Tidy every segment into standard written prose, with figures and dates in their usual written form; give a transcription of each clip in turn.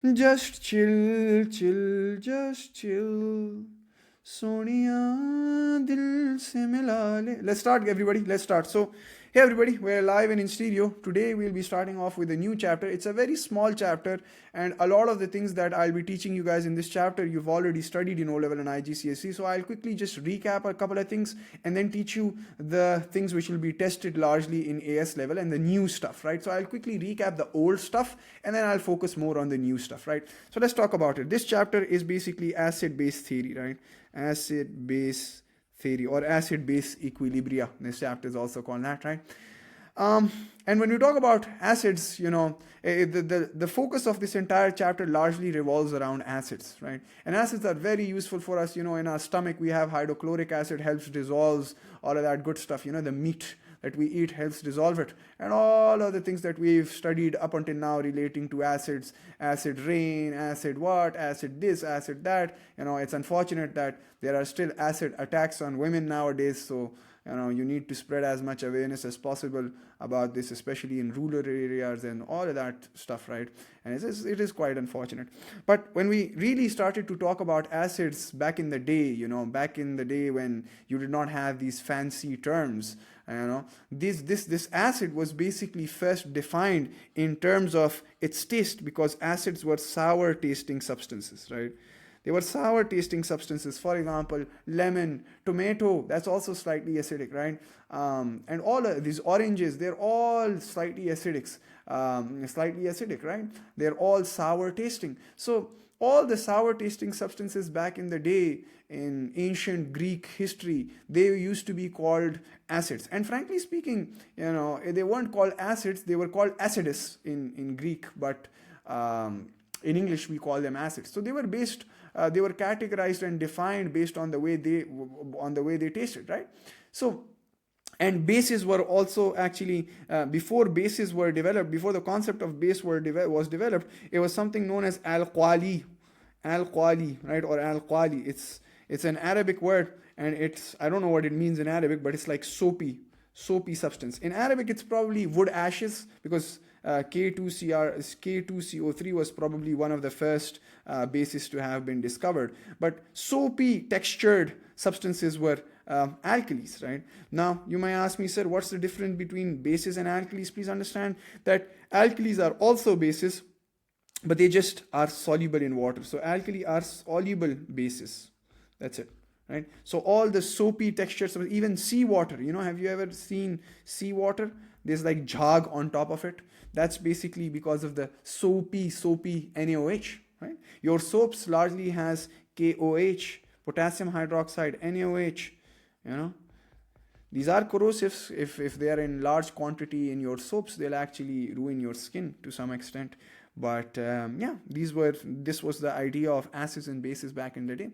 Just chill, chill, just chill. Sonia dil se mila le. Let's start, everybody. Let's start. So, hey, everybody, we're live and in stereo. Today, we'll be starting off with a new chapter. It's a very small chapter, and a lot of the things that I'll be teaching you guys in this chapter, you've already studied in O level and IGCSE. So, I'll quickly just recap a couple of things and then teach you the things which will be tested largely in AS level and the new stuff, right? So, I'll quickly recap the old stuff and then I'll focus more on the new stuff, right? So, let's talk about it. This chapter is basically acid base theory, right? Acid base theory or acid base equilibria. This chapter is also called that, right? And when we talk about acids, the focus of this entire chapter largely revolves around acids, right? And acids are very useful for us. In our stomach, we have hydrochloric acid, helps dissolves all of that good stuff. The meat that we eat helps dissolve it, and all of the things that we've studied up until now relating to acids, acid rain, acid what, acid this, acid that. It's unfortunate that there are still acid attacks on women nowadays, so you need to spread as much awareness as possible about this, especially in rural areas and all of that stuff, right? And it is quite unfortunate. But when we really started to talk about acids back in the day, back in the day when you did not have these fancy terms, this acid was basically first defined in terms of its taste, because acids were sour tasting substances, right? They were sour tasting substances. For example, lemon, tomato, that's also slightly acidic, right? And all of these oranges, they're all slightly acidic, right? They're all sour tasting. So all the sour tasting substances back in the day in ancient Greek history, they used to be called acids. And frankly speaking, they weren't called acids, they were called acids in Greek, but in English we call them acids. So they were categorized and defined based on the way they tasted, right? So, and bases were also actually before bases were developed, before the concept of base was developed, it was something known as alqali, right? Or alqali. It's an Arabic word, and I don't know what it means in Arabic, but it's like soapy substance. In Arabic, it's probably wood ashes, because K2CO3 was probably one of the first bases to have been discovered. But soapy textured substances were alkalis, right? Now, you might ask me, sir, what's the difference between bases and alkalis? Please understand that alkalis are also bases, but they just are soluble in water. So alkali are soluble bases. That's it, right? So all the soapy textures, even seawater, have you ever seen seawater? There's like jhag on top of it. That's basically because of the soapy NaOH, right? Your soaps largely has KOH, potassium hydroxide, NaOH, These are corrosives. If they are in large quantity in your soaps, they'll actually ruin your skin to some extent. But this was the idea of acids and bases back in the day.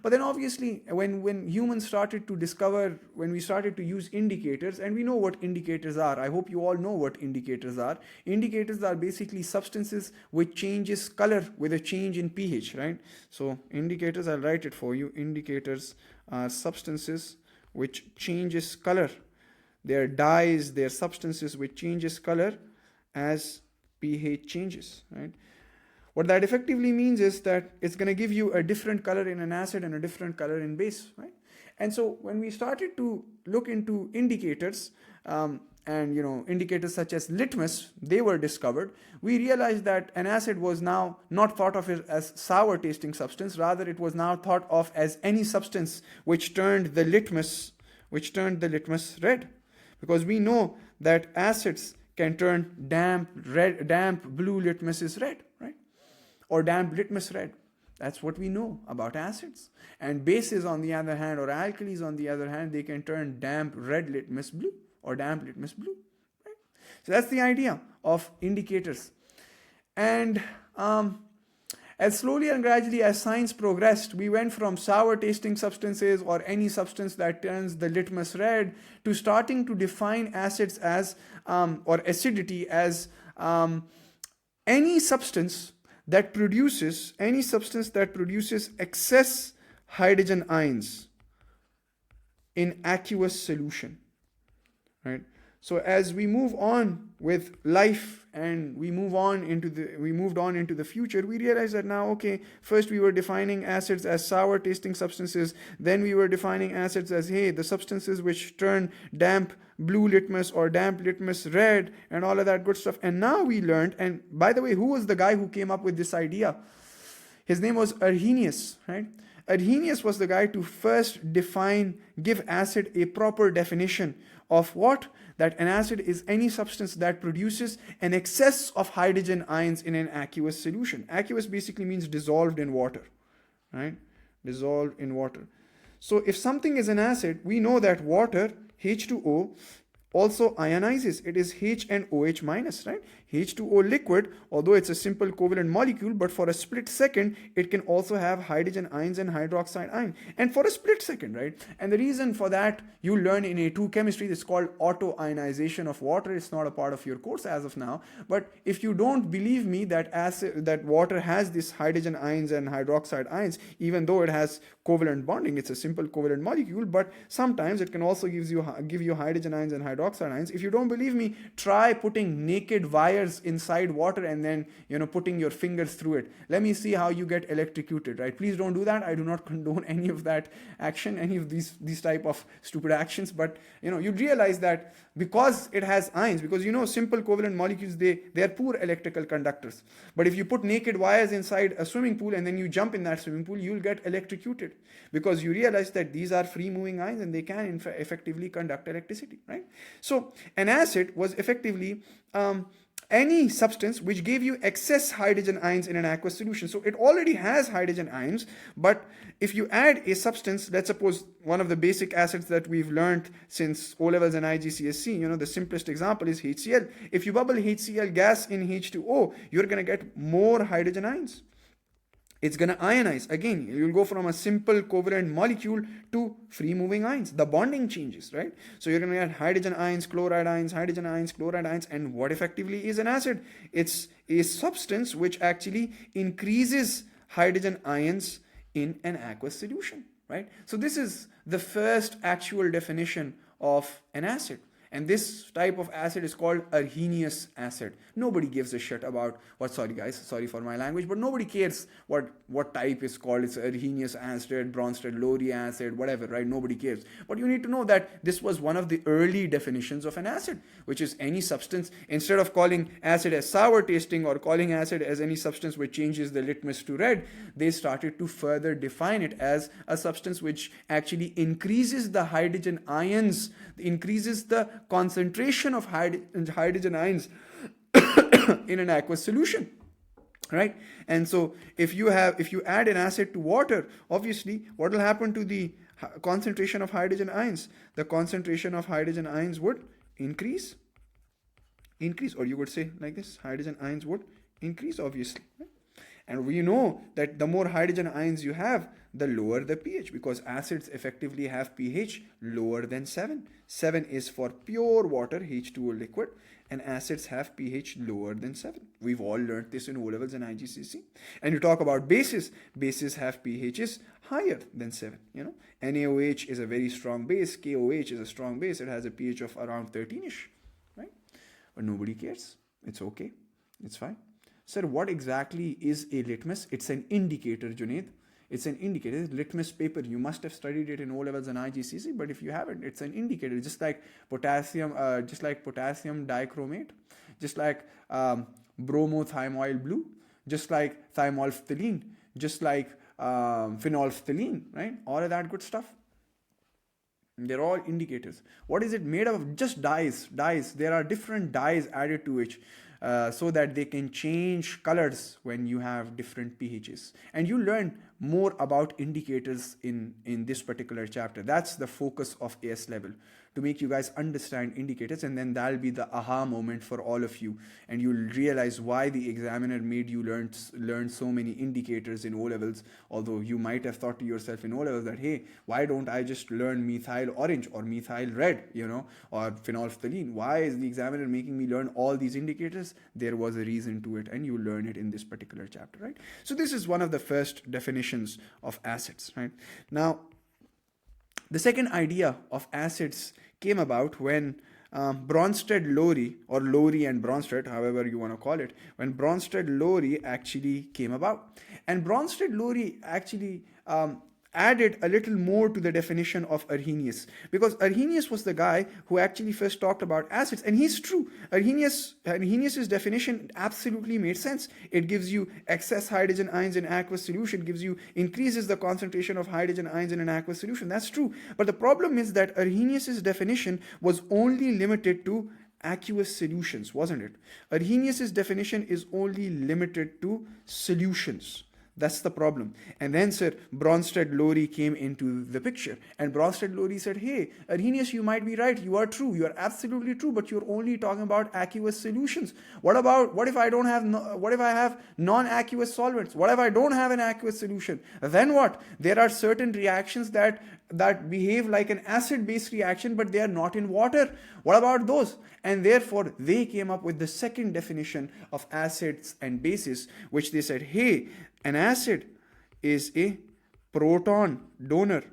But then obviously when humans started to discover, when we started to use indicators, and we know what indicators are. I hope you all know what indicators are. Indicators are basically substances which changes color with a change in pH, right? So indicators, I'll write it for you. Indicators are substances which changes color. They're dyes, they're substances which changes color as pH changes, right? What that effectively means is that it's going to give you a different color in an acid and a different color in base, right? And so when we started to look into indicators, and indicators such as litmus, they were discovered, we realized that an acid was now not thought of as sour tasting substance, rather it was now thought of as any substance which turned the litmus red, because we know that acids can turn damp blue litmus is red, right? Or damp litmus red. That's what we know about acids. And bases, on the other hand, or alkalis, on the other hand, they can turn damp red litmus blue or damp litmus blue. Right? So that's the idea of indicators. And as slowly and gradually as science progressed, we went from sour tasting substances or any substance that turns the litmus red to starting to define acids as, or acidity as, any substance that produces excess hydrogen ions in aqueous solution, right? So as we move on with life and we moved on into the future, we realized that now, okay, first we were defining acids as sour tasting substances, then we were defining acids as, hey, the substances which turn damp blue litmus or damp litmus red and all of that good stuff. And now we learned, and by the way, who was the guy who came up with this idea? His name was Arrhenius, right? Arrhenius was the guy to first give acid a proper definition of what? That an acid is any substance that produces an excess of hydrogen ions in an aqueous solution. Aqueous basically means dissolved in water, right? Dissolved in water. So if something is an acid, we know that water, H2O, also ionizes. It is H and OH minus, right? H2O liquid, although it's a simple covalent molecule, but for a split second, it can also have hydrogen ions and hydroxide ion. And for a split second, right? And the reason for that, you learn in A2 chemistry, it's called auto-ionization of water. It's not a part of your course as of now. But if you don't believe me that water has this hydrogen ions and hydroxide ions, even though it has covalent bonding, it's a simple covalent molecule, but sometimes it can also give you hydrogen ions and hydroxide ions. If you don't believe me, try putting naked wires inside water and then putting your fingers through it. Let me see how you get electrocuted, right? Please don't do that. I do not condone any of that action, any of these type of stupid actions, but you realize that because it has ions, because simple covalent molecules, they are poor electrical conductors. But if you put naked wires inside a swimming pool and then you jump in that swimming pool, you'll get electrocuted, because you realize that these are free moving ions and they can effectively conduct electricity, right? So an acid was effectively any substance which gave you excess hydrogen ions in an aqueous solution. So it already has hydrogen ions, but if you add a substance, let's suppose one of the basic acids that we've learned since O-levels and IGCSE, the simplest example is HCl. If you bubble HCl gas in H2O, you're going to get more hydrogen ions. It's going to ionize. Again, you'll go from a simple covalent molecule to free moving ions. The bonding changes, right? So you're going to get hydrogen ions, chloride ions, hydrogen ions, chloride ions. And what effectively is an acid? It's a substance which actually increases hydrogen ions in an aqueous solution, right? So this is the first actual definition of an acid. And this type of acid is called Arrhenius acid. Nobody gives a shit about sorry guys, sorry for my language, but nobody cares what type is called. It's Arrhenius acid, Bronsted-Lowry acid, whatever, right? Nobody cares. But you need to know that this was one of the early definitions of an acid, which is any substance. Instead of calling acid as sour tasting or calling acid as any substance which changes the litmus to red, they started to further define it as a substance which actually increases the hydrogen ions, increases the concentration of hydrogen ions in an aqueous solution, right? And so if you add an acid to water, obviously what will happen to the concentration of hydrogen ions? The concentration of hydrogen ions would increase, or you would say like this, hydrogen ions would increase, obviously, right? And we know that the more hydrogen ions you have, the lower the pH, because acids effectively have pH lower than 7. 7 is for pure water, H2O liquid, and acids have pH lower than 7. We've all learned this in O-levels and IGCSE. And you talk about bases. Bases have pHs higher than 7. NaOH is a very strong base. KOH is a strong base. It has a pH of around 13-ish, right? But nobody cares. It's okay. It's fine. Sir, what exactly is a litmus? It's an indicator, Junaid. It's an indicator. It's litmus paper. You must have studied it in O-levels and IGCSE, but if you haven't, it's an indicator. Just like potassium dichromate, just like bromothiamyl blue, just like thymolphthalein, just like phenolphthalein, right? All of that good stuff. They're all indicators. What is it made of? Just dyes. There are different dyes added to it. So that they can change colors when you have different pHs. And you learn more about indicators in this particular chapter. That's the focus of AS level, to make you guys understand indicators, and then that'll be the aha moment for all of you, and you'll realize why the examiner made you learn so many indicators in O-levels, although you might have thought to yourself in O-levels that, hey, why don't I just learn methyl orange or methyl red, or phenolphthalein? Why is the examiner making me learn all these indicators? There was a reason to it, and you learn it in this particular chapter, right? So this is one of the first definitions of acids, right? Now, the second idea of acids came about when Bronsted-Lowry, or Lowry and Bronsted, however you want to call it, when Bronsted-Lowry actually came about. And Bronsted-Lowry actually added a little more to the definition of Arrhenius, because Arrhenius was the guy who actually first talked about acids, and he's true. Arrhenius's definition absolutely made sense. It gives you excess hydrogen ions in aqueous solution, increases the concentration of hydrogen ions in an aqueous solution. That's true. But the problem is that Arrhenius's definition was only limited to aqueous solutions, wasn't it? Arrhenius's definition is only limited to solutions. That's the problem. And then, sir, Bronsted-Lowry came into the picture. And Bronsted-Lowry said, hey, Arrhenius, you might be right. You are true. You are absolutely true. But you're only talking about aqueous solutions. What if I have non-aqueous solvents? What if I don't have an aqueous solution? Then what? There are certain reactions that behave like an acid-base reaction, but they are not in water. What about those? And therefore, they came up with the second definition of acids and bases, which they said, hey, an acid is a proton donor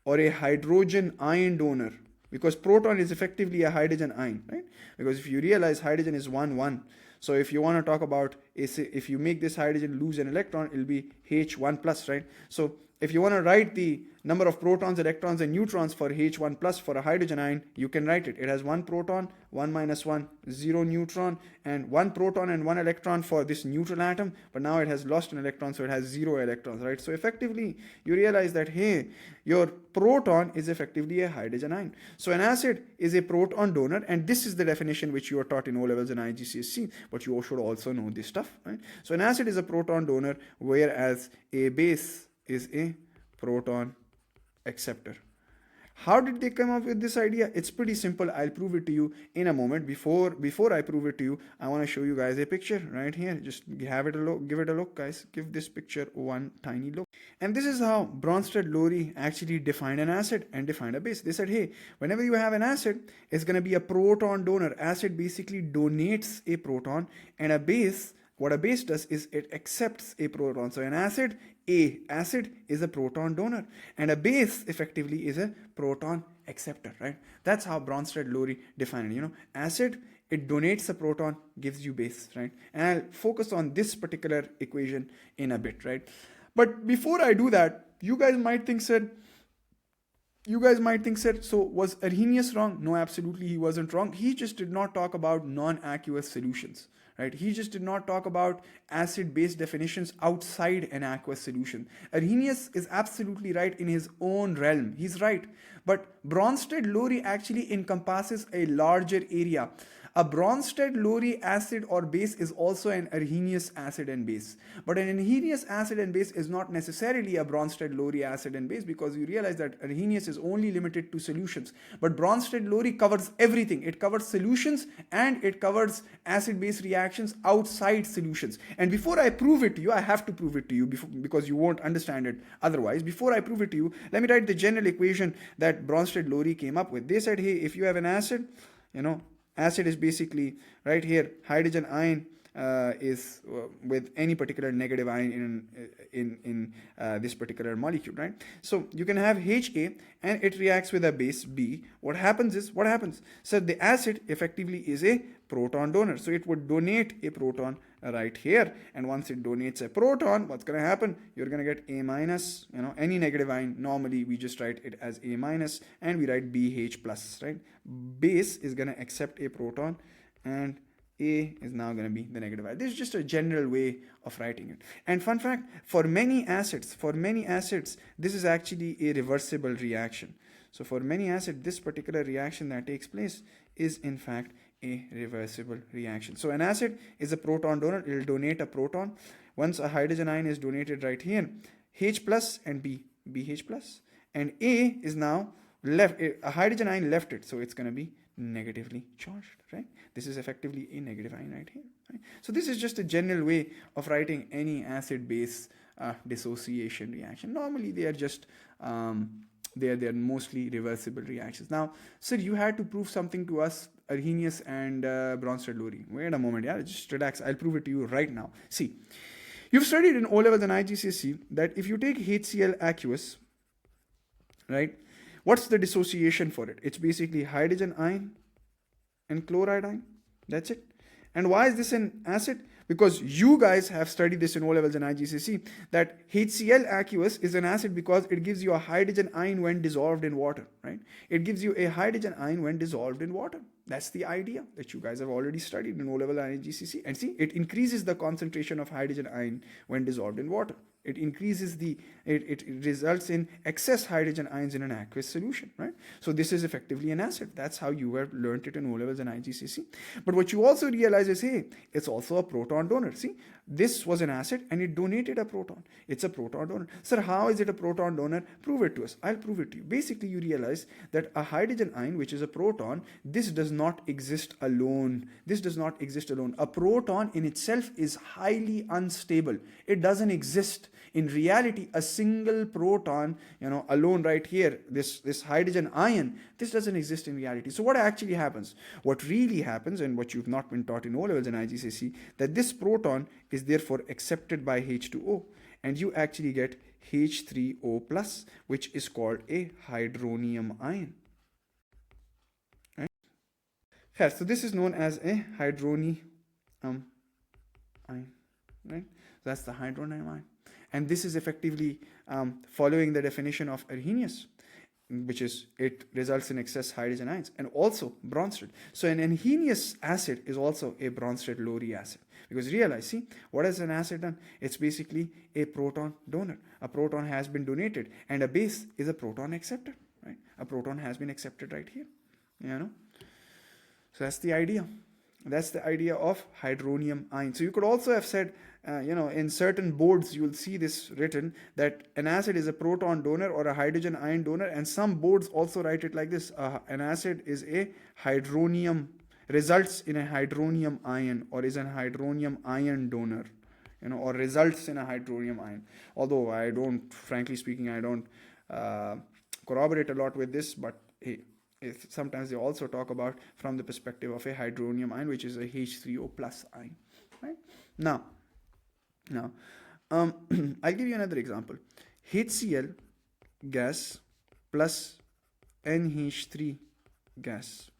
or a hydrogen ion donor, because proton is effectively a hydrogen ion, right? Because if you realize hydrogen is 1,1, so if you want to talk about, if you make this hydrogen lose an electron, it will be H1 plus, right? So if you want to write the number of protons, electrons, and neutrons for H1 plus for a hydrogen ion, you can write it. It has 1 proton, 1 minus 1, 0 neutron, and 1 proton and 1 electron for this neutral atom, but now it has lost an electron, so it has 0 electrons, right? So effectively, you realize that, hey, your proton is effectively a hydrogen ion. So an acid is a proton donor, and this is the definition which you are taught in O-levels and IGCSE, but you should also know this stuff, right? So an acid is a proton donor, whereas a base is a proton acceptor. How did they come up with this idea? It's pretty simple. I'll prove it to you in a moment. Before I prove it to you, I want to show you guys a picture right here. Just give it a look, guys. Give this picture one tiny look. And this is how Bronsted-Lowry actually defined an acid and defined a base. They said, hey, whenever you have an acid, it's going to be a proton donor. Acid basically donates a proton, and a base, what a base does is it accepts a proton. So an acid is a proton donor, and a base effectively is a proton acceptor, right? That's how Bronsted-Lowry defined it. Acid, it donates a proton, gives you base, right? And I'll focus on this particular equation in a bit, right? But before I do that, you guys might think, so was Arrhenius wrong? No, absolutely he wasn't wrong. He just did not talk about non-aqueous solutions. Right? He just did not talk about acid-base definitions outside an aqueous solution. Arrhenius is absolutely right in his own realm. He's right. But Bronsted-Lowry actually encompasses a larger area. A Bronsted-Lowry acid or base is also an Arrhenius acid and base. But an Arrhenius acid and base is not necessarily a Bronsted-Lowry acid and base, because you realize that Arrhenius is only limited to solutions. But Bronsted-Lowry covers everything. It covers solutions and it covers acid-base reactions outside solutions. And before I prove it to you, I have to prove it to you because you won't understand it otherwise. Before I prove it to you, let me write the general equation that Bronsted-Lowry came up with. They said, hey, if you have an acid, acid is basically right here, hydrogen ion is with any particular negative ion in this particular molecule, right? So you can have HA and it reacts with a base B. What happens? So the acid effectively is a proton donor. So it would donate a proton right here, and once it donates a proton, what's going to happen? You're going to get A minus, any negative ion. Normally we just write it as A minus and we write BH plus, right? Base is going to accept a proton and A is now going to be the negative ion. This is just a general way of writing it. And fun fact, for many acids, this is actually a reversible reaction. So for many acids, this particular reaction that takes place is in fact a reversible reaction. So an acid is a proton donor. It will donate a proton. Once a hydrogen ion is donated right here, H plus and B, BH plus, and A is now left, a hydrogen ion left it, so it's going to be negatively charged, right? This is effectively a negative ion right here, right? So this is just a general way of writing any acid-base dissociation reaction. Normally they are just they're mostly reversible reactions. Now, sir, you had to prove something to us, Arrhenius and Bronsted-Lowry. Wait a moment, yeah, just relax. I'll prove it to you right now. See, you've studied in O-levels and IGCSE that if you take HCl aqueous, right, What's the dissociation for it? It's basically hydrogen ion and chloride ion. That's it. And why is this an acid? Because you guys have studied this in O levels and IGCSE, that HCl aqueous is an acid because it gives you a hydrogen ion when dissolved in water, right? It gives you a hydrogen ion when dissolved in water. That's the idea that you guys have already studied in O level and IGCSE. And see, it increases the concentration of hydrogen ion when dissolved in water. It increases it results in excess hydrogen ions in an aqueous solution, right? So this is effectively an acid. That's how you have learned it in O levels and IGCSE. But what you also realize is, hey, it's also a proton donor. See, this was an acid and it donated a proton. It's a proton donor. Sir, how is it a proton donor? Prove it to us. I'll prove it to you. Basically, you realize that a hydrogen ion, which is a proton, this does not exist alone. This does not exist alone. A proton in itself is highly unstable. It doesn't exist. In reality, a single proton, alone right here, this hydrogen ion, this doesn't exist in reality. So what actually happens? What really happens, and what you've not been taught in O levels and IGCSE, that this proton is therefore accepted by H2O, and you actually get H3O plus, which is called a hydronium ion. Right? Yeah, so this is known as a hydronium ion. Right? That's the hydronium ion. And this is effectively following the definition of Arrhenius, which is it results in excess hydrogen ions, and also Bronsted. So an Arrhenius acid is also a Bronsted-Lowry acid. Because realize, see, what has an acid done? It's basically a proton donor. A proton has been donated, and a base is a proton acceptor, right? A proton has been accepted right here, So that's the idea. That's the idea of hydronium ion. So you could also have said, in certain boards, you'll see this written that an acid is a proton donor or a hydrogen ion donor. And some boards also write it like this. An acid is a hydronium, results in a hydronium ion, or is an hydronium ion donor, or results in a hydronium ion. Although I don't, frankly speaking, I don't corroborate a lot with this, but hey, sometimes they also talk about from the perspective of a hydronium ion, which is a H3O plus ion, right? Now, I'll give you another example. HCl gas plus NH3 gas.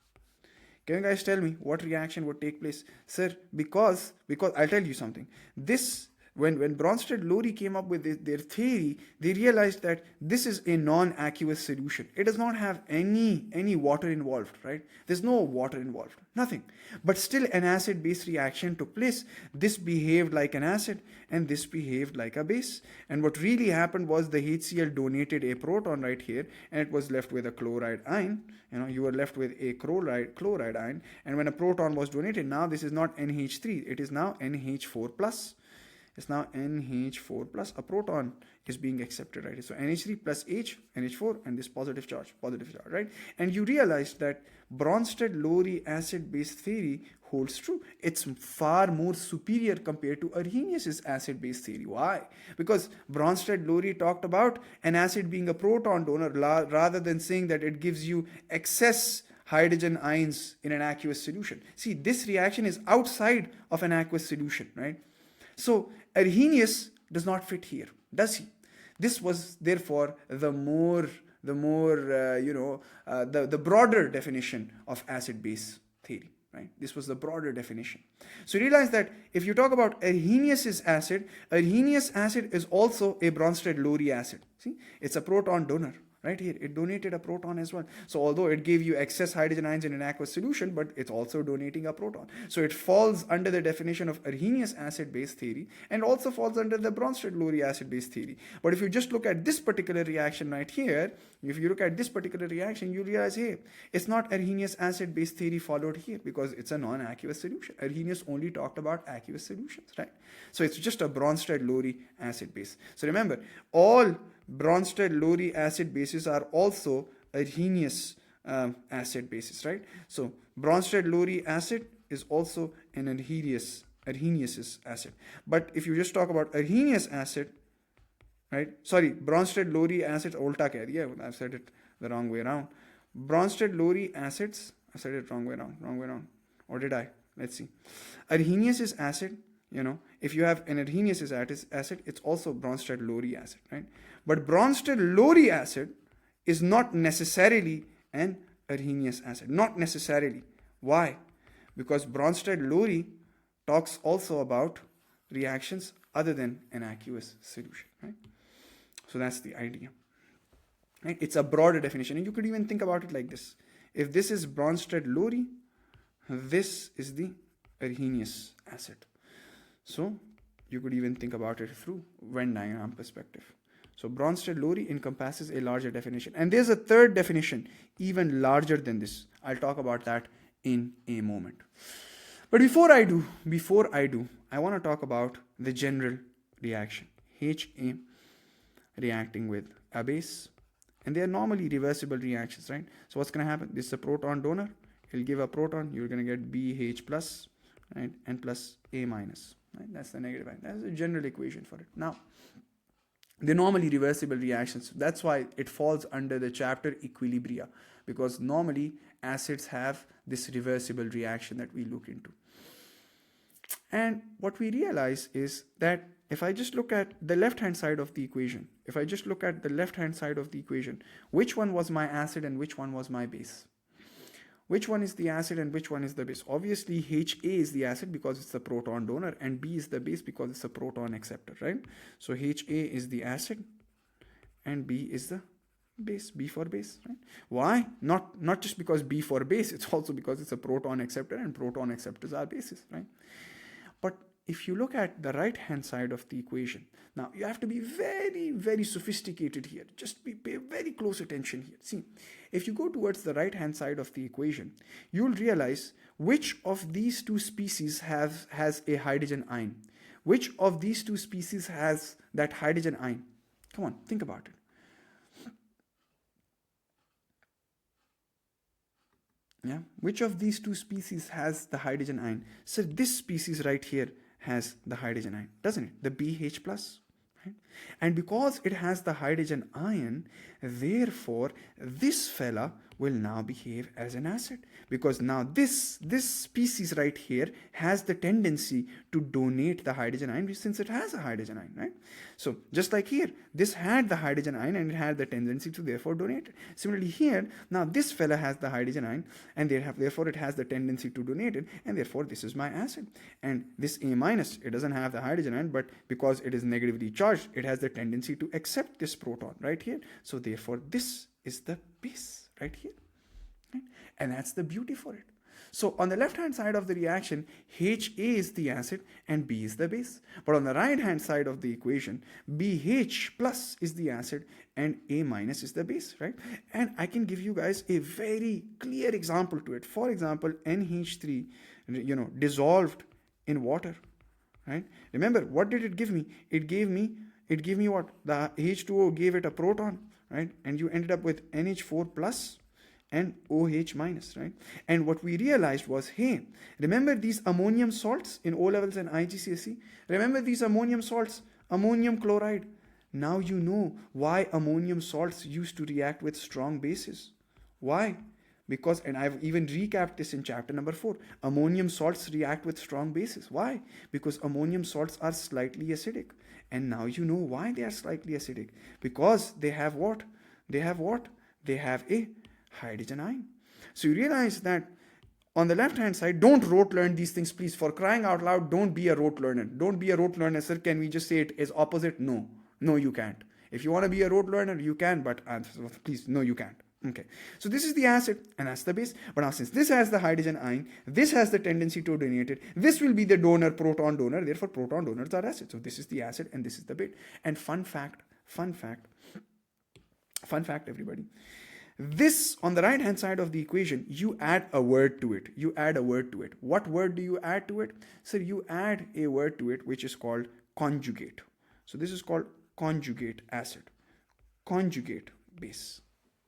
Can you guys tell me what reaction would take place? Sir, because I'll tell you something. This, when Bronsted-Lowry came up with their theory, they realized that this is a non-aqueous solution. It does not have any water involved, right? There's no water involved, nothing. But still an acid-base reaction took place. This behaved like an acid and this behaved like a base. And what really happened was the HCl donated a proton right here and it was left with a chloride ion. You were left with a chloride ion. And when a proton was donated, now this is not NH3, it is now NH4 plus. It's now NH4 plus. A proton is being accepted, right? So NH3 plus H, NH4, and this positive charge, right? And you realize that Bronsted-Lowry acid-base theory holds true. It's far more superior compared to Arrhenius's acid-base theory. Why? Because Bronsted-Lowry talked about an acid being a proton donor rather than saying that it gives you excess hydrogen ions in an aqueous solution. See, this reaction is outside of an aqueous solution, right? So Arrhenius does not fit here, does he? This was therefore the broader definition of acid-base theory, right? This was the broader definition. So realize that if you talk about Arrhenius's acid, Arrhenius acid is also a Bronsted-Lowry acid. See, it's a proton donor. Right here, it donated a proton as well. So although it gave you excess hydrogen ions in an aqueous solution, but it's also donating a proton. So it falls under the definition of Arrhenius acid-base theory and also falls under the Bronsted-Lowry acid-base theory. But if you just look at this particular reaction right here, if you look at this particular reaction, you realize, hey, it's not Arrhenius acid-base theory followed here because it's a non-aqueous solution. Arrhenius only talked about aqueous solutions, right? So it's just a Bronsted-Lowry acid-base. So remember, all Bronsted-Lowry acid bases are also Arrhenius acid bases, right? So Bronsted-Lowry acid is also an Arrhenius's acid. But if you just talk about Arrhenius acid, right? Sorry, Bronsted-Lowry acid, ulta keh diya, I've said it the wrong way around. Bronsted-Lowry acids, I said it wrong way around. Or did I? Let's see. Arrhenius's acid, if you have an Arrhenius's acid, it's also Bronsted-Lowry acid, right? But Bronsted-Lowry acid is not necessarily an Arrhenius acid. Not necessarily. Why? Because Bronsted-Lowry talks also about reactions other than an aqueous solution, right? So that's the idea. Right? It's a broader definition, and you could even think about it like this. If this is Bronsted-Lowry, this is the Arrhenius acid. So you could even think about it through Venn diagram perspective. So Bronsted-Lowry encompasses a larger definition. And there's a third definition, even larger than this. I'll talk about that in a moment. But before I do, I want to talk about the general reaction. HA reacting with a base. And they are normally reversible reactions, right? So what's going to happen? This is a proton donor. It'll give a proton. You're going to get BH plus, right? And plus A minus. Right? That's the negative ion. That's the general equation for it. Now, they're normally reversible reactions. That's why it falls under the chapter Equilibria, because normally acids have this reversible reaction that we look into. And what we realize is that if I just look at the left-hand side of the equation, which one was my acid and which one was my base? Which one is the acid and which one is the base? Obviously, HA is the acid because it's the proton donor, and B is the base because it's a proton acceptor, right? So HA is the acid and B is the base, B for base, right? Why? Not just because B for base, it's also because it's a proton acceptor and proton acceptors are bases, right? But if you look at the right-hand side of the equation, now you have to be very, very sophisticated here. Just pay very close attention here. See, if you go towards the right-hand side of the equation, you'll realize which of these two species has a hydrogen ion. Which of these two species has that hydrogen ion? Come on, think about it. Yeah, which of these two species has the hydrogen ion? So this species right here has the hydrogen ion, doesn't it? The BH plus, right? And because it has the hydrogen ion, therefore this fella will now behave as an acid, because now this species right here has the tendency to donate the hydrogen ion since it has a hydrogen ion, right? So just like here, this had the hydrogen ion and it had the tendency to therefore donate it. Similarly here, now this fella has the hydrogen ion and therefore it has the tendency to donate it, and therefore this is my acid. And this A minus, it doesn't have the hydrogen ion, but because it is negatively charged, it has the tendency to accept this proton right here. So therefore this is the base right here, right? And that's the beauty for it. So on the left hand side of the reaction, HA is the acid and B is the base. But on the right hand side of the equation, BH plus is the acid and A minus is the base, right? And I can give you guys a very clear example to it. For example, NH3, dissolved in water, right? Remember, what did it give me? It gave me what? The H2O gave it a proton, right? And you ended up with NH4 plus and OH minus, right? And what we realized was, hey, remember these ammonium salts in O levels and IGCSE? Remember these ammonium salts, ammonium chloride. Now you know why ammonium salts used to react with strong bases. Why? Because, and I've even recapped this in chapter number 4, ammonium salts react with strong bases. Why? Because ammonium salts are slightly acidic. And now you know why they are slightly acidic. Because they have what? They have a hydrogen ion. So you realize that on the left hand side, don't rote learn these things, please. For crying out loud, don't be a rote learner. Don't be a rote learner, sir. Can we just say it is opposite? No, you can't. If you want to be a rote learner, you can, but please, no, you can't. Okay, so this is the acid and that's the base. But now since this has the hydrogen ion, this has the tendency to donate it, this will be the donor, proton donor, therefore proton donors are acid. So this is the acid and this is the base. And fun fact everybody, this on the right hand side of the equation, you add a word to it. What word do you add to it? So you add a word to it which is called conjugate. So this is called conjugate acid, conjugate base.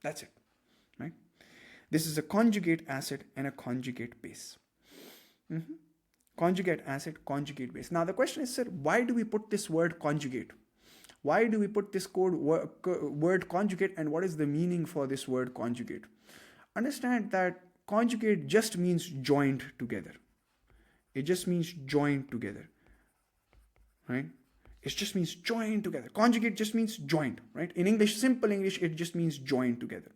That's it, right? This is a conjugate acid and a conjugate base. Conjugate acid, conjugate base. Now the question is, sir, why do we put this word conjugate? Why do we put this word conjugate, and what is the meaning for this word conjugate? Understand that conjugate just means joined together. It just means joined together, right? It just means joined together. Conjugate just means joined, right? In English, simple English, it just means joined together.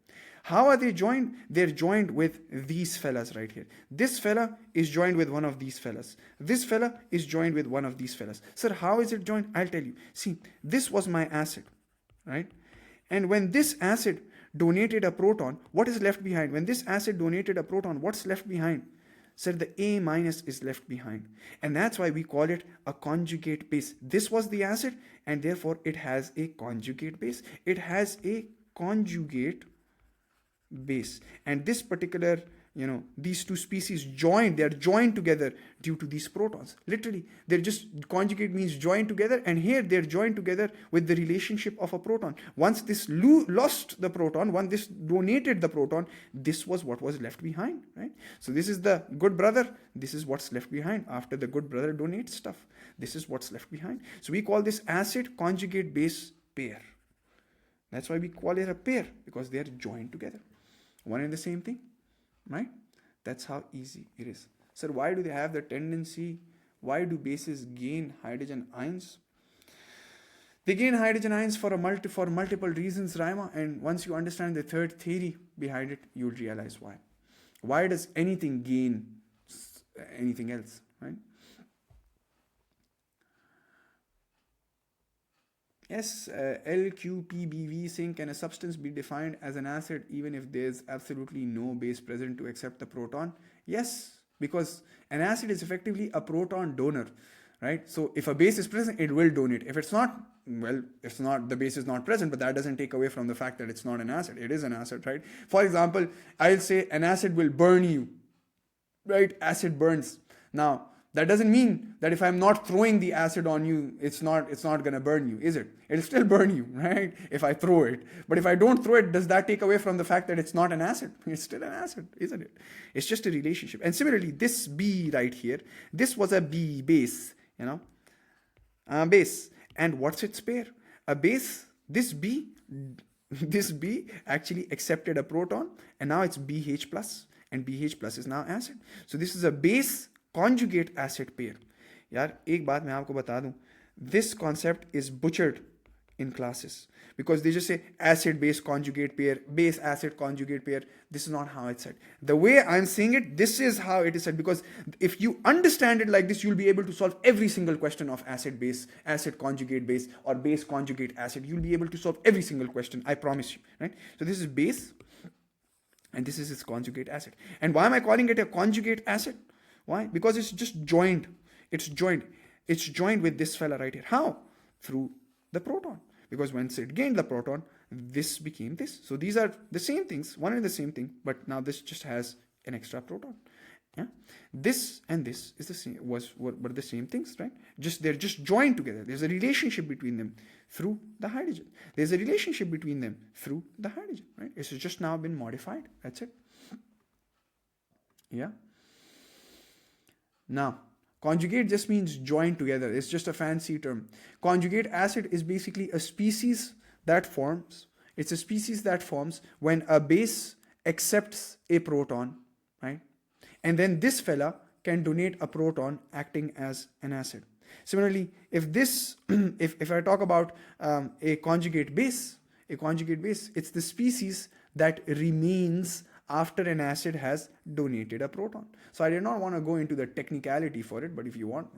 How are they joined? They're joined with these fellas right here. This fella is joined with one of these fellas. This fella is joined with one of these fellas. Sir, how is it joined? I'll tell you. See, this was my acid, right? And when this acid donated a proton, what is left behind? When this acid donated a proton, what's left behind? Sir, the A minus is left behind. And that's why we call it a conjugate base. This was the acid, and therefore it has a conjugate base. It has a conjugate base. And this particular, these two species they're joined together due to these protons. Literally, they're just, conjugate means joined together, and here they're joined together with the relationship of a proton. Once this lost the proton, once this donated the proton, this was what was left behind, right? So this is the good brother, this is what's left behind after the good brother donates stuff. This is what's left behind. So we call this acid conjugate base pair. That's why we call it a pair, because they are joined together. One and the same thing, right? That's how easy it is. Sir, why do they have the tendency? Why do bases gain hydrogen ions? They gain hydrogen ions for multiple reasons, Raima. And once you understand the third theory behind it, you'll realize why. Why does anything gain anything else, right? Yes, LQPBV saying, can a substance be defined as an acid even if there's absolutely no base present to accept the proton? Yes, because an acid is effectively a proton donor, right? So if a base is present, it will donate. If it's not, well, it's not, the base is not present, but that doesn't take away from the fact that it's not an acid. It is an acid, right? For example, I'll say an acid will burn you, right? Acid burns. Now, that doesn't mean that if I'm not throwing the acid on you, it's not going to burn you, is it? It'll still burn you, right? If I throw it. But if I don't throw it, does that take away from the fact that it's not an acid? It's still an acid, isn't it? It's just a relationship. And similarly, this B right here, this was a B base, base. And what's its pair? A base, this B actually accepted a proton, and now it's BH plus, and BH plus is now acid. So this is a base conjugate acid pair. यार एक बात मैं आपको बता दूं, this concept is butchered in classes because they just say acid base conjugate pair, base acid conjugate pair. This is not how it's said. The way I'm saying it, this is how it is said, because if you understand it like this, you'll be able to solve every single question of acid base, acid conjugate base, or base conjugate acid. You'll be able to solve every single question, I promise you, right? So this is base, and this is its conjugate acid. And why am I calling it a conjugate acid? Why? Because it's just joined. It's joined. It's joined with this fella right here. How? Through the proton. Because once it gained the proton, this became this. So these are the same things, one and the same thing, but now this just has an extra proton. Yeah, this and this is the same. Were the same things, right? They're just joined together. There's a relationship between them through the hydrogen. There's a relationship between them through the hydrogen, right? It's just now been modified. That's it. Yeah. Now, conjugate just means joined together. It's just a fancy term. Conjugate acid is basically a species that forms. It's a species that forms when a base accepts a proton, right? And then this fella can donate a proton acting as an acid. Similarly, if this, if I talk about a conjugate base, it's the species that remains after an acid has donated a proton. So I did not want to go into the technicality for it, but if you want,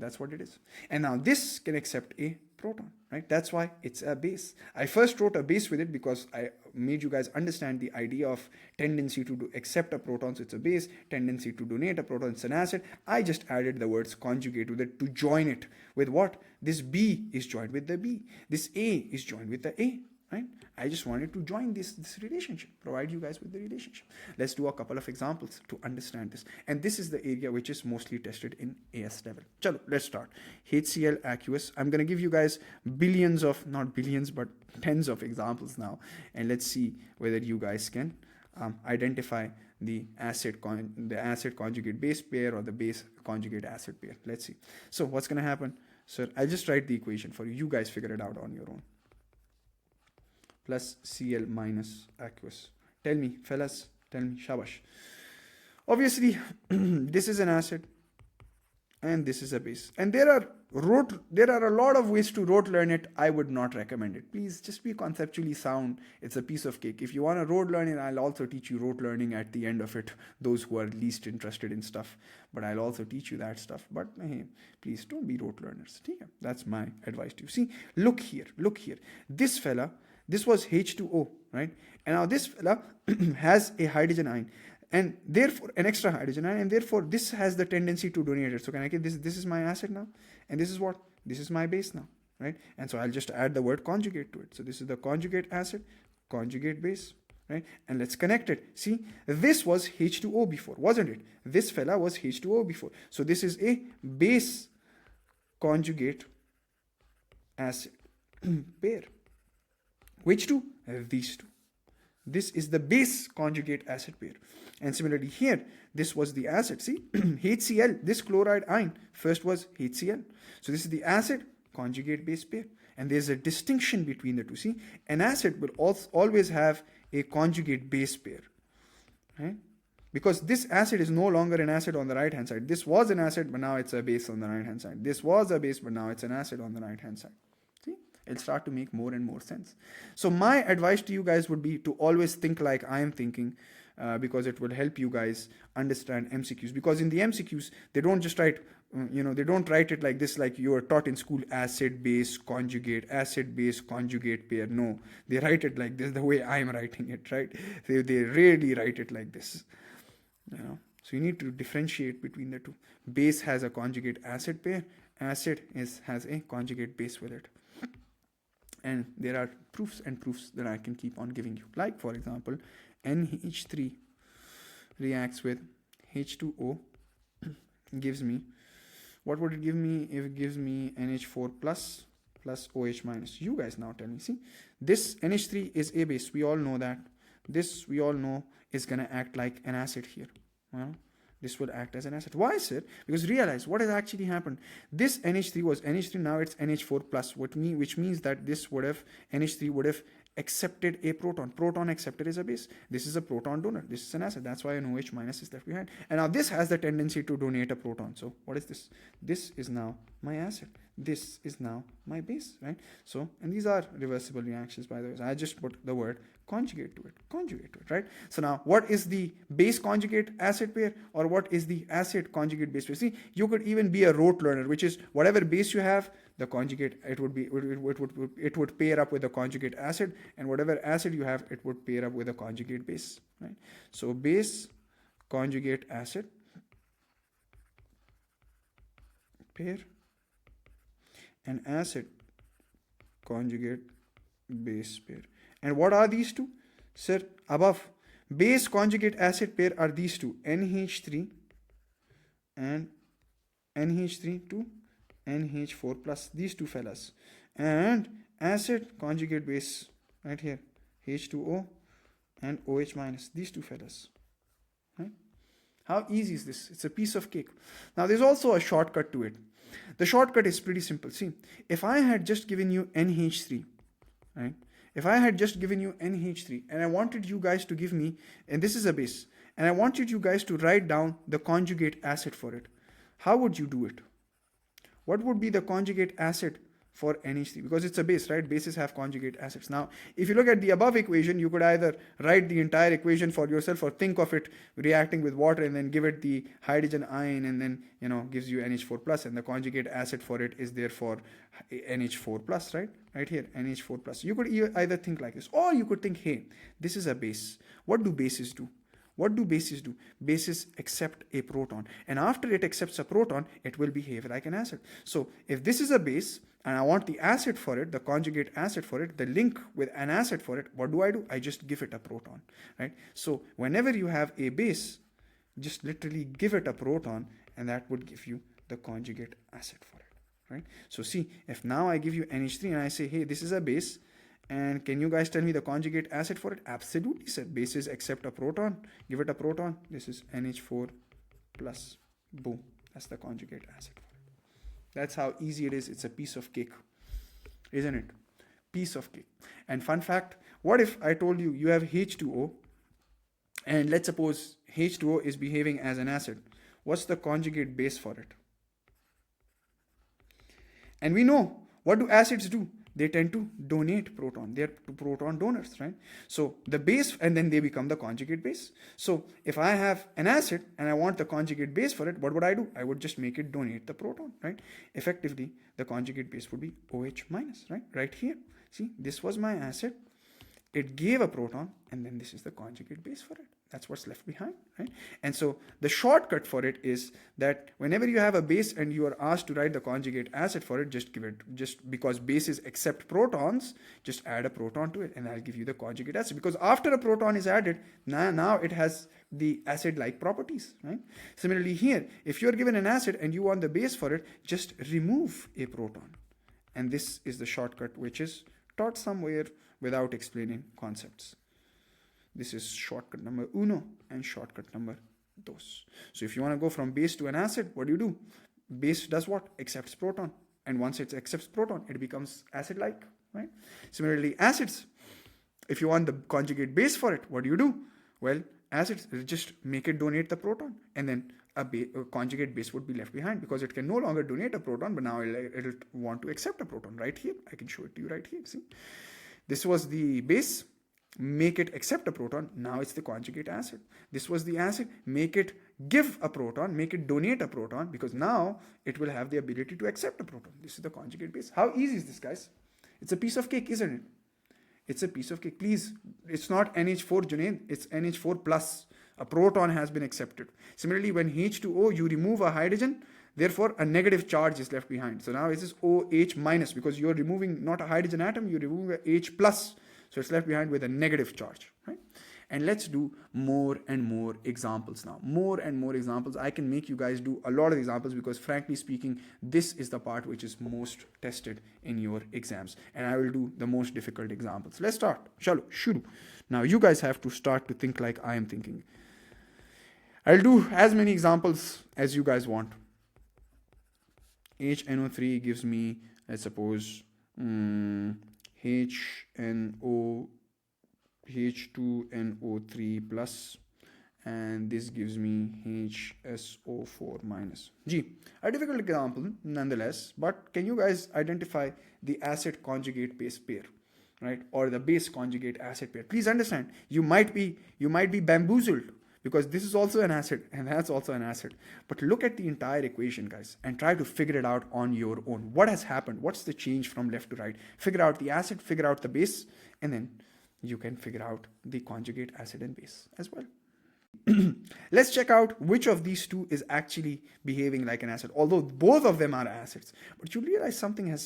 that's what it is. And now this can accept a proton, right? That's why it's a base. I first wrote a base with it because I made you guys understand the idea of tendency to accept a proton, so it's a base, tendency to donate a proton, it's an acid. I just added the words conjugate with it to join it with what? This B is joined with the B. This A is joined with the A. Right? I just wanted to join this relationship, provide you guys with the relationship. Let's do a couple of examples to understand this. And this is the area which is mostly tested in AS level. Chalo, let's start. HCl aqueous. I'm going to give you guys billions of, not billions, but tens of examples now. And let's see whether you guys can identify the acid conjugate base pair or the base conjugate acid pair. Let's see. So what's going to happen? Sir, I'll just write the equation for you. You guys figure it out on your own. Plus Cl minus aqueous. Tell me, fellas, tell me, shabash. Obviously, this is an acid and this is a base. And there are there are a lot of ways to rote learn it. I would not recommend it. Please just be conceptually sound. It's a piece of cake. If you want to rote learn it, I'll also teach you rote learning at the end of it, those who are least interested in stuff. But I'll also teach you that stuff. But hey, please don't be rote learners. That's my advice to you. See, look here. This fella, this was H2O, right? And now this fella has a hydrogen ion, and therefore an extra hydrogen ion, and therefore this has the tendency to donate it. So can I get this? This is my acid now, and this is what? This is my base now, right? And so I'll just add the word conjugate to it. So this is the conjugate acid, conjugate base, right? And let's connect it. See, this was H2O before, wasn't it? This fella was H2O before. So this is a base conjugate acid pair. Which two? These two. This is the base conjugate acid pair. And similarly here, this was the acid. See, HCl, this chloride ion, first was HCl. So this is the acid conjugate base pair. And there's a distinction between the two. See, an acid will always have a conjugate base pair, right? Because this acid is no longer an acid on the right hand side. This was an acid, but now it's a base on the right hand side. This was a base, but now it's an acid on the right hand side. See, it'll start to make more and more sense. So my advice to you guys would be to always think like I am thinking, because it will help you guys understand MCQs. Because in the MCQs, they don't just write, they don't write it like this, like you were taught in school, acid base conjugate pair. No, they write it like this, the way I'm writing it, right? They rarely write it like this. So you need to differentiate between the two. Base has a conjugate acid pair, acid has a conjugate base with it. And there are proofs and proofs that I can keep on giving you. Like, for example, NH3 reacts with H2O, gives me, what would it give me if it gives me NH4 plus OH minus? You guys now tell me. See, this NH3 is a base. We all know that. This we all know is going to act like an acid here. Well, this will act as an acid. Why, sir? Because realize what has actually happened. This NH3 was NH3, now it's NH4 plus, which means that this would have, NH3 would have accepted a proton. Proton accepted is a base. This is a proton donor. This is an acid. That's why an OH minus is left behind. And now this has the tendency to donate a proton. So what is this? This is now my acid. This is now my base, right? So, and these are reversible reactions, by the way. So I just put the word conjugate to it, right? So now what is the base conjugate acid pair, or what is the acid conjugate base pair? See, you could even be a rote learner, which is whatever base you have, the conjugate, it would pair up with the conjugate acid, and whatever acid you have, it would pair up with a conjugate base, right? So base conjugate acid pair and acid conjugate base pair. And what are these two? Sir, above base conjugate acid pair are these two, NH3 and NH3 to NH4 plus, these two fellas. And acid conjugate base right here, H2O and OH minus, these two fellas. Right? How easy is this? It's a piece of cake. Now there's also a shortcut to it. The shortcut is pretty simple. See, if I had just given you NH3, right? If I had just given you NH3 and I wanted you guys to give me, and this is a base, and I wanted you guys to write down the conjugate acid for it, how would you do it? What would be the conjugate acid for NH3? Because it's a base, right? Bases have conjugate acids. Now, if you look at the above equation, you could either write the entire equation for yourself, or think of it reacting with water and then give it the hydrogen ion, and then, gives you NH4 plus, and the conjugate acid for it is therefore NH4 plus, right? Right here, NH4 plus. You could either think like this, or you could think, hey, this is a base. What do bases do? What do bases do? Bases accept a proton, and after it accepts a proton, it will behave like an acid. So if this is a base and I want the acid for it, the conjugate acid for it, the link with an acid for it, what do? I just give it a proton, right? So whenever you have a base, just literally give it a proton, and that would give you the conjugate acid for it, right? So see, if now I give you NH3 and I say, hey, this is a base, and can you guys tell me the conjugate acid for it? Absolutely, sir. Bases accept a proton. Give it a proton. This is NH4 plus. Boom. That's the conjugate acid for it. That's how easy it is. It's a piece of cake, isn't it? Piece of cake. And fun fact, what if I told you you have H2O, and let's suppose H2O is behaving as an acid. What's the conjugate base for it? And we know, what do acids do? They tend to donate proton. They are proton donors, right? So the base, and then they become the conjugate base. So if I have an acid and I want the conjugate base for it, what would I do? I would just make it donate the proton, right? Effectively, the conjugate base would be OH minus, right? Right here. See, this was my acid. It gave a proton, and then this is the conjugate base for it. That's what's left behind, right? And so the shortcut for it is that whenever you have a base and you are asked to write the conjugate acid for it, just because bases accept protons, just add a proton to it, and I'll give you the conjugate acid. Because after a proton is added, now it has the acid-like properties, right? Similarly here, if you're given an acid and you want the base for it, just remove a proton. And this is the shortcut which is taught somewhere without explaining concepts. This is shortcut number uno and shortcut number dos. So if you want to go from base to an acid, what do? Base does what? Accepts proton. And once it accepts proton, it becomes acid-like, right? Similarly, acids, if you want the conjugate base for it, what do? Well, acids, just make it donate the proton, and then a conjugate base would be left behind, because it can no longer donate a proton, but now it'll want to accept a proton. Right here, I can show it to you right here. See, this was the base, make it accept a proton. Now it's the conjugate acid. This was the acid, make it give a proton, make it donate a proton, because now it will have the ability to accept a proton. This is the conjugate base. How easy is this, guys? It's a piece of cake, isn't it? It's a piece of cake. Please, it's not NH4, Junaid, it's NH4 plus. A proton has been accepted. Similarly, when H2O, you remove a hydrogen, therefore a negative charge is left behind. So now it is OH minus, because you're removing not a hydrogen atom, you're removing a H plus. So it's left behind with a negative charge, right? And let's do more and more examples now. More and more examples. I can make you guys do a lot of examples, because frankly speaking, this is the part which is most tested in your exams. And I will do the most difficult examples. Let's start. Chalo, shuru. Now you guys have to start to think like I am thinking. I'll do as many examples as you guys want. HNO3 gives me, let's suppose, H2NO3 plus, and this gives me HSO4 minus. A difficult example nonetheless, but can you guys identify the acid conjugate base pair, right? Or the base conjugate acid pair? Please understand, you might be bamboozled, because this is also an acid and that's also an acid. But look at the entire equation, guys, and try to figure it out on your own. What has happened? What's the change from left to right? Figure out the acid, figure out the base, and then you can figure out the conjugate acid and base as well. Let's check out which of these two is actually behaving like an acid, although both of them are acids. But you realize something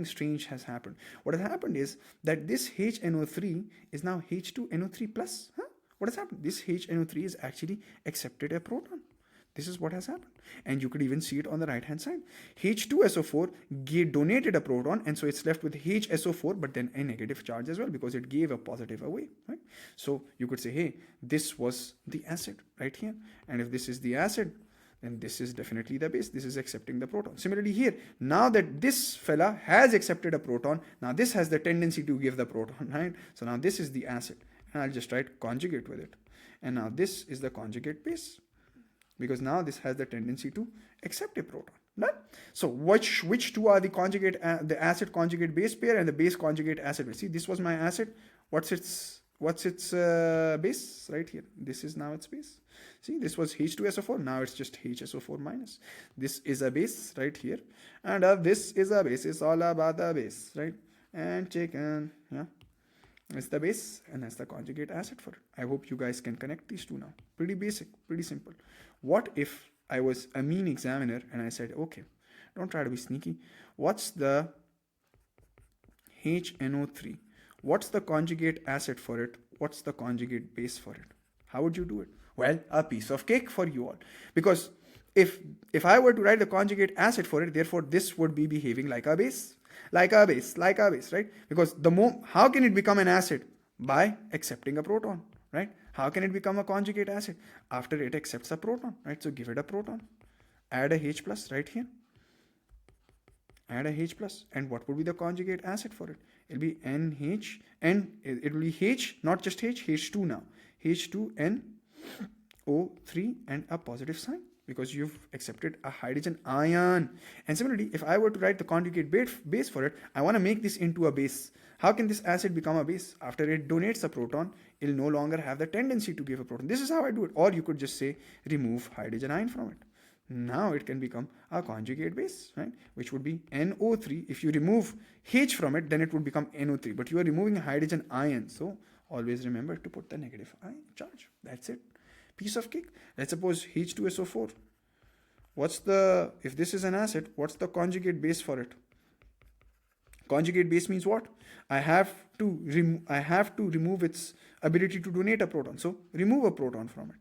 strange has happened. What has happened is that this HNO3 is now H2NO3 plus. What has happened? This HNO3 is actually accepted a proton. This is what has happened. And you could even see it on the right hand side. H2SO4 donated a proton, and so it's left with HSO4, but then a negative charge as well, because it gave a positive away, right? So you could say, hey, this was the acid right here. And if this is the acid, then this is definitely the base. This is accepting the proton. Similarly here, now that this fella has accepted a proton, now this has the tendency to give the proton, right? So now this is the acid. And I'll just write conjugate with it. And now this is the conjugate base, because now this has the tendency to accept a proton. Right? So which two are the conjugate, the acid conjugate base pair and the base conjugate acid pair? See, this was my acid. What's its base right here? This is now its base. See, this was H2SO4. Now it's just HSO4 minus. This is a base right here, and this is a base. It's all about the base, right? And chicken, yeah. It's the base, and that's the conjugate acid for it. I hope you guys can connect these two now. Pretty basic, pretty simple. What if I was a mean examiner and I said, okay, don't try to be sneaky. What's the HNO3? What's the conjugate acid for it? What's the conjugate base for it? How would you do it? Well, a piece of cake for you all. Because if I were to write the conjugate acid for it, therefore this would be behaving like a base. Like a base, right? Because how can it become an acid? By accepting a proton, right? How can it become a conjugate acid? After it accepts a proton, right? So give it a proton. Add a H plus right here. Add a H plus. And what would be the conjugate acid for it? It'll be NH, and it will be H, not just H, H2 now. H2NO3 and a positive sign. because you've accepted a hydrogen ion. And similarly, if I were to write the conjugate base for it, I want to make this into a base. How can this acid become a base? After it donates a proton, it'll no longer have the tendency to give a proton. This is how I do it. Or you could just say remove hydrogen ion from it. Now it can become a conjugate base, right? Which would be NO3. If you remove H from it, then it would become NO3. But you are removing a hydrogen ion. So always remember to put the negative ion charge. That's it. Piece of cake. Let's suppose H2SO4. If this is an acid, what's the conjugate base for it? Conjugate base means what? I have to remove its ability to donate a proton. So remove a proton from it.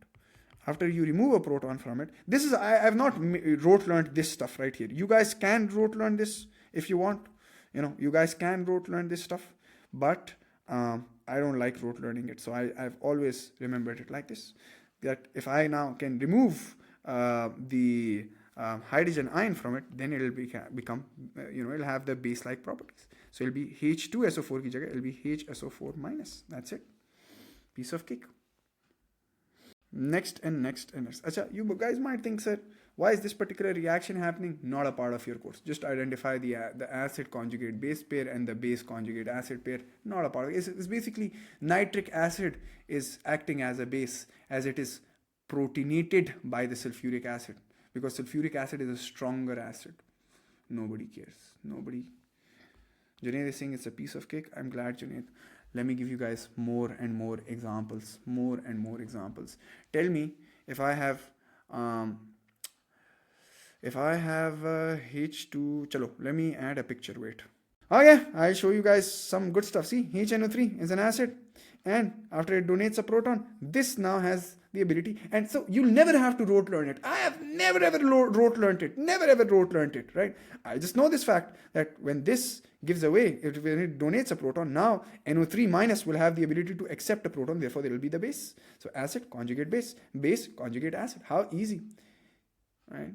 After you remove a proton from it, this is, I have not rote learned this stuff right here. You guys can rote learn this if you want. You guys can rote learn this stuff, but I don't like rote learning it. So I've always remembered it like this, that if I now can remove the hydrogen ion from it, then it'll become, it'll have the base-like properties. So it'll be H2SO4 ki jagah, it'll be HSO4 minus. That's it. Piece of cake. Next and next and next. Acha, you guys might think, sir, why is this particular reaction happening? Not a part of your course. Just identify the acid conjugate base pair and the base conjugate acid pair. Not a part of it. It's basically nitric acid is acting as a base as it is protonated by the sulfuric acid, because sulfuric acid is a stronger acid. Nobody cares. Nobody. Junaid is saying it's a piece of cake. I'm glad, Junaid. Let me give you guys more and more examples. More and more examples. Tell me if I have H2. Chalo, let me add a picture. Wait. Okay, I'll show you guys some good stuff. See, HNO3 is an acid, and after it donates a proton, this now has the ability, and so you'll never have to rote learn it. I have never ever rote learned it. Never ever rote learned it, right? I just know this fact that when this gives away, when it donates a proton, now NO3 minus will have the ability to accept a proton, therefore there will be the base. So acid, conjugate base, base, conjugate acid. How easy, right?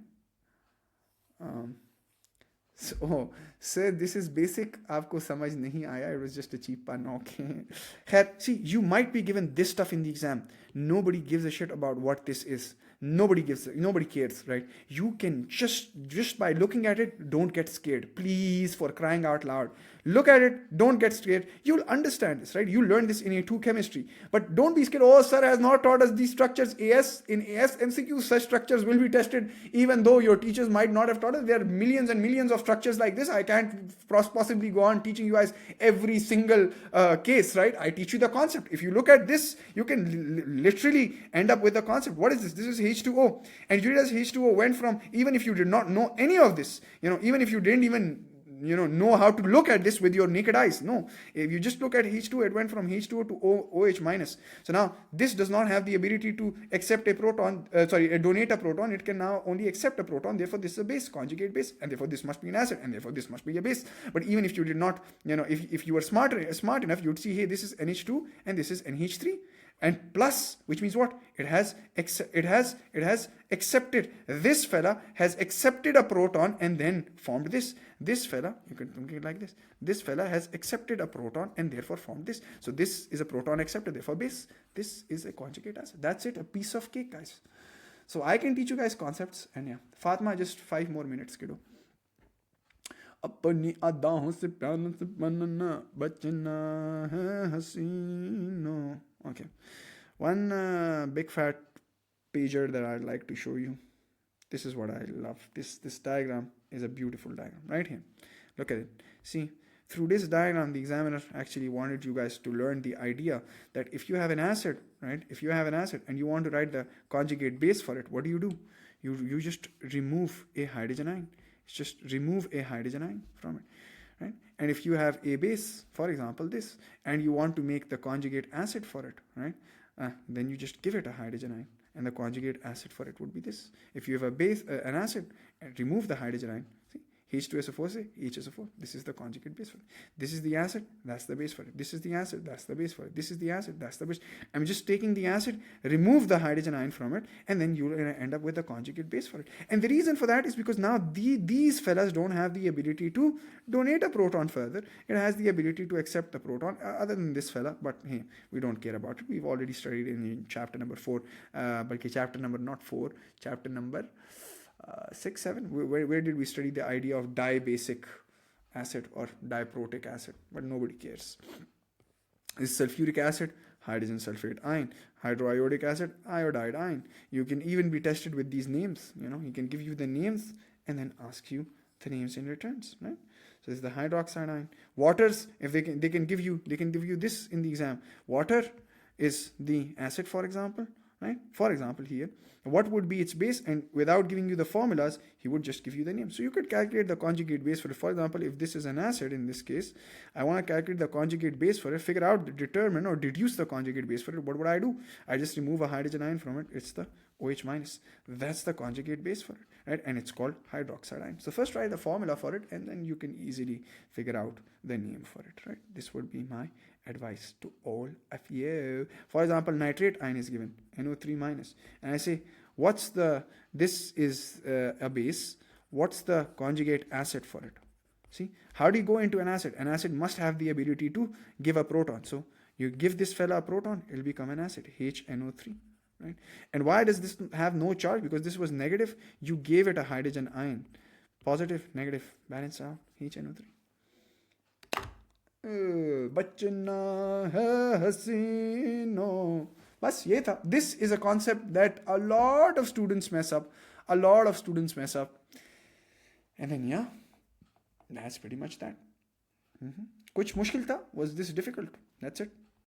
So, sir, this is basic. आपको समझ नहीं आया. It was just a cheap pun. Okay. See, you might be given this stuff in the exam. Nobody gives a shit about what this is. Nobody cares, right? You can just by looking at it, don't get scared. Please, for crying out loud. Look at it, don't get scared. You'll understand this, right? You learn this in A2 chemistry. But don't be scared. Oh, sir has not taught us these structures. In AS MCQ, such structures will be tested, even though your teachers might not have taught us. There are millions and millions of structures like this. I can't possibly go on teaching you guys every single case, right? I teach you the concept. If you look at this, you can literally end up with the concept. What is this? This is H2O. And you realize H2O went from, even if you did not know any of this, even if you didn't even know how to look at this with your naked eyes. No, if you just look at H2, it went from H2O to OH minus. So now this does not have the ability to accept a proton, donate a proton. It can now only accept a proton. Therefore, this is a base, conjugate base, and therefore this must be an acid, and therefore this must be a base. But even if you did not, if you were smart enough, you'd see, hey, this is NH2 and this is NH3. And plus, which means what? It has accepted. This fella has accepted a proton and then formed this. This fella, you can think it like this. This fella has accepted a proton and therefore formed this. So this is a proton accepted, therefore base. This is a conjugate acid. That's it, a piece of cake, guys. So I can teach you guys concepts, and yeah, Fatma, just 5 more minutes, kiddo. अपनी अदाओं से प्यार से बनना बचना है हसीनो. Okay, one big fat pager that I'd like to show you. This is what I love. This diagram is a beautiful diagram right here. Look at it. See, through this diagram, the examiner actually wanted you guys to learn the idea that if you have an acid, right? If you have an acid and you want to write the conjugate base for it, what do? You just remove a hydrogen ion. Just remove a hydrogen ion from it, right? And if you have a base, for example this, and you want to make the conjugate acid for it, right? Then you just give it a hydrogen ion, and the conjugate acid for it would be this. If you have a base, an acid, and remove the hydrogen ion, see, H2SO4 से HSO4. This is the conjugate base for it. This is the acid, that's the base for it. This is the acid, that's the base for it. This is the acid, that's the base. I'm just taking the acid, remove the hydrogen ion from it, and then you're going to end up with a conjugate base for it. And the reason for that is because now these fellas don't have the ability to donate a proton further. It has the ability to accept the proton, other than this fella, but hey, we don't care about it. We've already studied in chapter number 4, balki chapter number not 4, chapter number 6, 7. Where did we study the idea of dibasic acid or diprotic acid? But nobody cares. This is sulfuric acid, hydrogen sulfate ion, hydroiodic acid, iodide ion. You can even be tested with these names. He can give you the names and then ask you the names in returns, right? So this is the hydroxide ion. Waters, if they can give you this in the exam. Water is the acid, for example, right? For example, here, what would be its base? And without giving you the formulas, he would just give you the name. So you could calculate the conjugate base for it. For example, if this is an acid, in this case, I want to calculate the conjugate base for it, figure out, determine or deduce the conjugate base for it. What would I do? I just remove a hydrogen ion from it. It's the OH minus. That's the conjugate base for it, right? And it's called hydroxide ion. So first write the formula for it, and then you can easily figure out the name for it, right? This would be my advice to all of you. For example, nitrate ion is given, NO3 minus, and I say, this is a base, what's the conjugate acid for it? See, how do you go into an acid? An acid must have the ability to give a proton. So you give this fella a proton, it'll become an acid, HNO3, right? And why does this have no charge? Because this was negative, you gave it a hydrogen ion. Positive, negative, balance out, HNO3. बचना है हसीनो. बस ये था. This is a concept that a lot of students mess up. And then yeah, that's pretty much that. कुछ मुश्किल था? Was this difficult? That's it.